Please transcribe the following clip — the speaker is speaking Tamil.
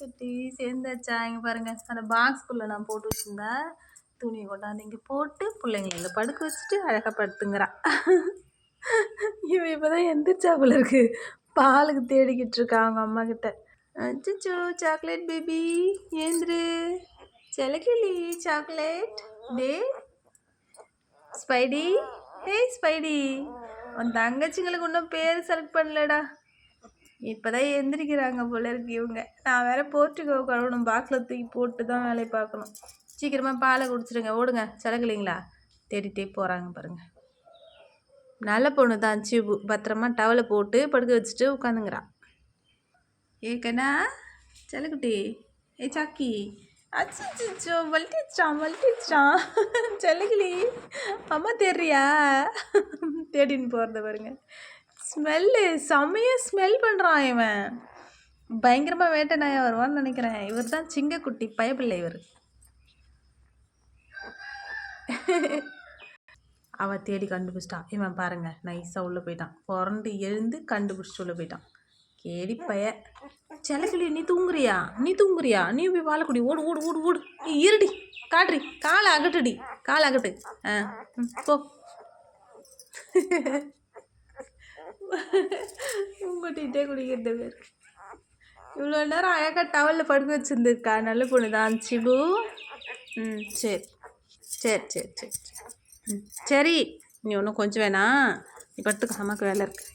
குட்டி சேர்ந்தாச்சா? இங்கே பாருங்க, அந்த பாக்ஸ்குள்ளே நான் போட்டு வச்சுருந்தேன் துணியை கொண்டாந்து இங்கே போட்டு பிள்ளைங்களை இங்கே படுக்க வச்சுட்டு அழகாக படுத்துங்கிறா. இவன் இப்போ தான் எந்திரிச்சா போல இருக்கு. பாலுக்கு தேடிக்கிட்டு இருக்கா அவங்க அம்மா கிட்ட. அச்சோ சாக்லேட் பேபி ஏந்திரு, செலக்கிளி chocolate day Spidey. Hey Spidey, உன் தங்கச்சிங்களுக்கு இன்னும் பேர் செலக்ட் பண்ணலடா. இப்போதான் எந்திரிக்கிறாங்க போல இருக்கு இவங்க. நான் வேற போர்ட்டுக்கோ கழுவணும், பாக்ஸில் தூக்கி போட்டு தான் வேலையை பார்க்கணும். சீக்கிரமாக பாலை குடிச்சிடுங்க, ஓடுங்க. செலக்கலிங்களா தேடிட்டே போகிறாங்க பாருங்க. நல்ல பொண்ணு தான் சிபு, பத்திரமா டவலை போட்டு படுக்க வச்சுட்டு உட்காந்துங்கிறா. ஏக்கண்ணா செல்லக்குட்டி, ஏ சாக்கி, அச்சோ வலிட்டிச்சான் செல்லக்கிளி, அம்மா தேடுறியா? தேடின்னு போகிறத பாருங்க. ஸ்மெல்லு செம்மையாக ஸ்மெல் பண்ணுறான் இவன். பயங்கரமாக வேட்டை நாயாக வருவான்னு நினைக்கிறேன். இவர் தான் சிங்கக்குட்டி பயப்பில்லை இவர். அவள் தேடி கண்டுபிடிச்சிட்டான். இவன் பாருங்க நைஸாக உள்ளே போயிட்டான். புரண்டு எழுந்து கண்டுபிடிச்சிட்டு உள்ளே போயிட்டான். கேடி பய. செல்லக்கிளி நீ தூங்குறியா? நீ போய் வாழக்குடி, ஓடு ஓடு ஓடு ஓடு. இருடி காட்டுறி, காலை அகட்டுடி, காலை அகட்டு. போ. உங்கள்கிட்டே குடிக்கிறது பேர். இவ்வளோ நேரம் அழகாக டவலில் படுக்க வச்சுருந்துருக்கா. நல்ல பொண்ணு தான் சிபு. சரி சரி சரி சரி சரி. நீ ஒன்றும் கொஞ்சம் வேணாம், நீ படுத்துக்க, அம்மாவுக்கு வேலை இருக்குது.